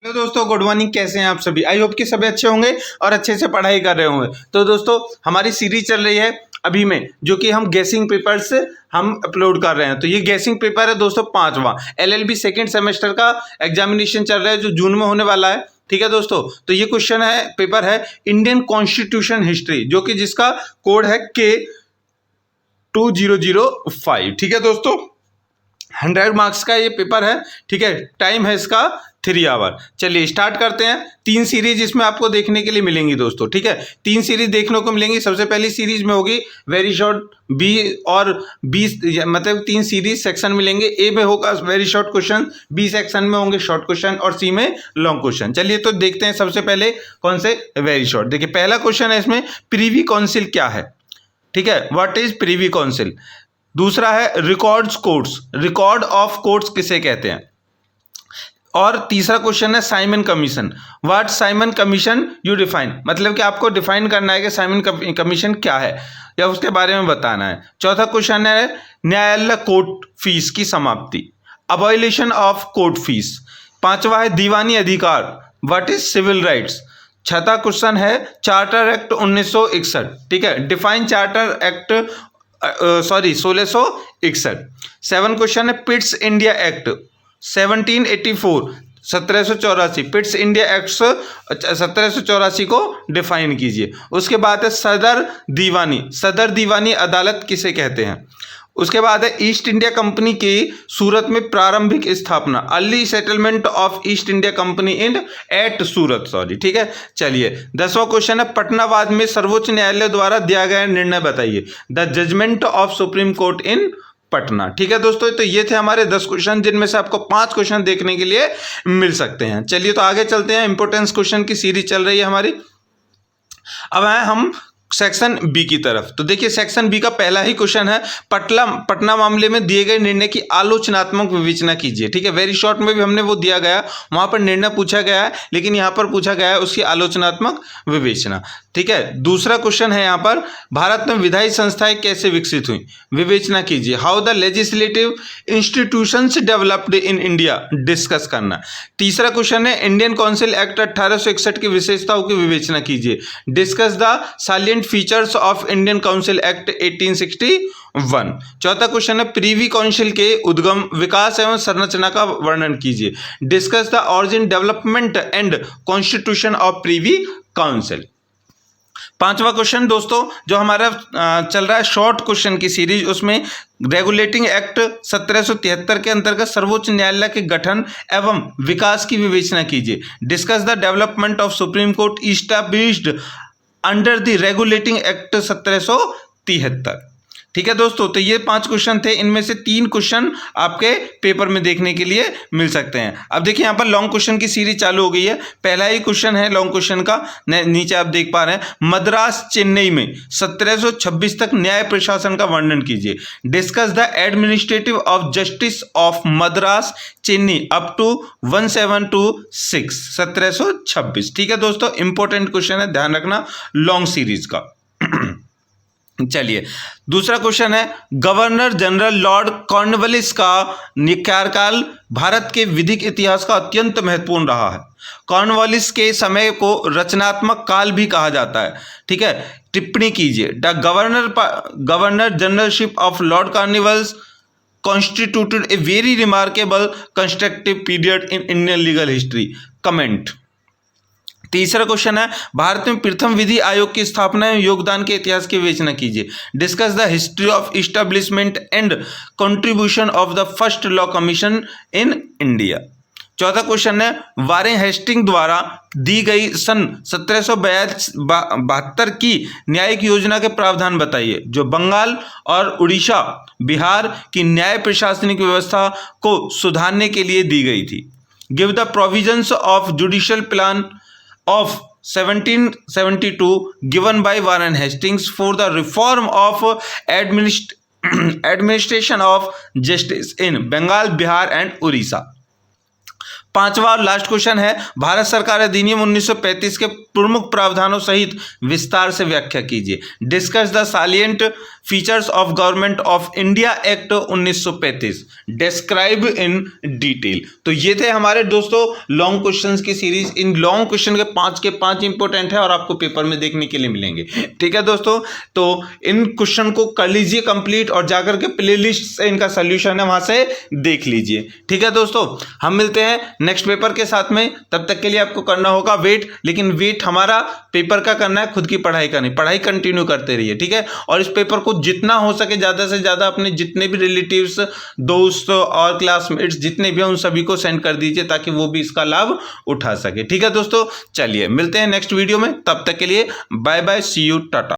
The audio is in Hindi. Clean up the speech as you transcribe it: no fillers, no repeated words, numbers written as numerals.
हेलो दोस्तों, गुड मॉर्निंग। कैसे हैं आप सभी? आई होप कि सभी अच्छे होंगे और अच्छे से पढ़ाई कर रहे होंगे। तो दोस्तों, हमारी सीरीज चल रही है अभी में, जो कि हम गैसिंग पेपर्स हम अपलोड कर रहे हैं। तो ये गैसिंग पेपर है दोस्तों 5वां LLB सेकेंड सेमेस्टर का एग्जामिनेशन चल रहा है, जो जून में होने वाला है। ठीक है दोस्तों, तो ये क्वेश्चन है, पेपर है इंडियन कॉन्स्टिट्यूशन हिस्ट्री, जो कि जिसका कोड है K2005। ठीक है दोस्तों, 100 मार्क्स का ये पेपर है। ठीक है, टाइम है इसका 3 आवर। चलिए स्टार्ट करते हैं। 3 सीरीज इसमें आपको देखने के लिए मिलेंगी दोस्तों। ठीक है, 3 सीरीज देखने को मिलेंगी। सबसे पहली सीरीज में होगी वेरी शॉर्ट बी और बी, मतलब 3 सीरीज सेक्शन मिलेंगे। ए में होगा very short question, B section में होंगे शॉर्ट क्वेश्चन और सी में लॉन्ग क्वेश्चन। चलिए तो देखते हैं सबसे पहले कौन से वेरी शॉर्ट। देखिए पहला क्वेश्चन है इसमें, प्रीवी काउंसिल क्या है? ठीक है, व्हाट इज प्रीवी काउंसिल। दूसरा है records courts, record of courts किसे कहते हैं। और तीसरा क्वेश्चन है Simon commission, what Simon commission you define, मतलब कि आपको डिफाइन करना है कि साइमन कमीशन क्या है या उसके बारे में बताना है। चौथा क्वेश्चन है न्यायालय कोर्ट फीस की समाप्ति, अबॉलिशन ऑफ कोर्ट फीस। पांचवा है दीवानी अधिकार, व्हाट इज सिविल राइट्स। छठा क्वेश्चन है चार्टर एक्ट 1961। ठीक है, डिफाइन चार्टर एक्ट 1661। 7 क्वेश्चन है Pitt's India act 1784, 1784, Pitt's India act 1784 को डिफाइन कीजिए। उसके बाद है सदर दीवानी, सदर दीवानी अदालत किसे कहते हैं। उसके बाद है ईस्ट इंडिया कंपनी की सूरत में प्रारंभिक स्थापना, early settlement of East India Company in at Surat, sorry. ठीक है, चलिए 10वां क्वेश्चन है पटनावाद में सर्वोच्च न्यायालय द्वारा दिया गया निर्णय बताइए, the judgement of supreme court in Patna. ठीक है दोस्तों, तो ये थे हमारे 10 क्वेश्चन, जिनमें से आपको 5 क्वेश्चन देखने के लिए मिल सकते हैं। चलिए तो आगे चलते हैं, इंपोर्टेंस क्वेश्चन की सीरीज चल रही है हमारी। अब आए हम सेक्शन बी की तरफ। तो देखिए सेक्शन बी का पहला ही क्वेश्चन है, पटना मामले में दिए गए निर्णय की आलोचनात्मक विवेचना कीजिए। ठीक है, वेरी शॉर्ट में भी हमने वो दिया गया, वहां पर निर्णय पूछा गया है, लेकिन यहां पर पूछा गया है उसकी आलोचनात्मक विवेचना। ठीक है, दूसरा क्वेश्चन है यहां पर, भारत में विधायी संस्थाएं कैसे विकसित हुई, विवेचना कीजिए। How the legislative institutions developed in India, discuss करना। तीसरा क्वेश्चन है इंडियन काउंसिल एक्ट 1861 की विशेषताओं की विवेचना कीजिए, discuss the salient features of Indian council act 1861। चौथा क्वेश्चन है प्रीवी काउंसिल के उद्गम, विकास एवं संरचना का वर्णन कीजिए, discuss the origin, development and constitution of privy council. 5वां क्वेश्चन दोस्तों, जो हमारा चल रहा है शॉर्ट क्वेश्चन की सीरीज, उसमें रेगुलेटिंग एक्ट 1773 के अंतर्गत सर्वोच्च न्यायालय के गठन एवं विकास की विवेचना कीजिए, discuss the development of supreme court established under the regulating act 1773। ठीक है दोस्तों, तो ये 5 क्वेश्चन थे, इनमें से 3 क्वेश्चन आपके पेपर में देखने के लिए मिल सकते हैं। अब देखिए यहाँ पर लॉन्ग क्वेश्चन की सीरीज चालू हो गई है। पहला ही क्वेश्चन है लॉन्ग क्वेश्चन का, नीचे आप देख पा रहे हैं, मद्रास चेन्नई में 1726 तक न्याय प्रशासन का वर्णन कीजिए, discuss the administrative of justice of Madras Chennai up to 1726, 1726। ठीक है दोस्तों, इंपॉर्टेंट क्वेश्चन है, ध्यान रखना लॉन्ग सीरीज का। चलिए दूसरा क्वेश्चन है, गवर्नर जनरल लॉर्ड कॉर्नवालिस का कार्यकाल भारत के विधिक इतिहास का अत्यंत महत्वपूर्ण रहा है। कॉर्नवालिस के समय को रचनात्मक काल भी कहा जाता है। ठीक है, टिप्पणी कीजिए। The governor generalship of Lord Cornwallis constituted a very remarkable constructive period in Indian legal history. Comment. तीसरा क्वेश्चन है, भारत में प्रथम विधि आयोग की स्थापना एवं योगदान के इतिहास की विवेचना कीजिए, discuss the history of establishment and contribution of the first law commission in India. चौथा क्वेश्चन है, वारेन हेस्टिंग द्वारा दी गई सन 1772 की न्यायिक योजना के प्रावधान बताइए, जो बंगाल और उड़ीसा बिहार की न्याय प्रशासनिक व्यवस्था को सुधारने के लिए दी गई थी। Give the provisions of judicial plan of 1772 given by Warren Hastings for the reform of administration of justice in Bengal, Bihar and Orissa. पांचवा और लास्ट क्वेश्चन है, भारत सरकार अधिनियम 1935 के प्रमुख प्रावधानों सहित विस्तार से व्याख्या कीजिए। Discuss the salient features of government of India act 1935, describe in detail. तो ये थे हमारे दोस्तों लॉन्ग क्वेश्चंस की सीरीज। इन लॉन्ग क्वेश्चन के पांच इंपॉर्टेंट है और आपको पेपर में देखने के लिए मिलेंगे। ठीक है दोस्तों, तो इन क्वेश्चन को कर लीजिए कंप्लीट और जाकर के प्लेलिस्ट से इनका सोल्यूशन है वहां से देख लीजिए। ठीक है दोस्तों, हम मिलते हैं नेक्स्ट पेपर के साथ में। तब तक के लिए आपको करना होगा वेट, लेकिन वेट हमारा पेपर का करना है, खुद की पढ़ाई का नहीं। पढ़ाई कंटिन्यू करते रहिए, ठीक है। और इस पेपर को जितना हो सके ज्यादा से ज्यादा अपने जितने भी रिलेटिव्स, दोस्त और क्लासमेट्स जितने भी हैं उन सभी को सेंड कर दीजिए ताकि वो भी इसका लाभ उठा सके। ठीक है दोस्तों, चलिए मिलते हैं नेक्स्ट वीडियो में। तब तक के लिए bye bye, see you, Tata.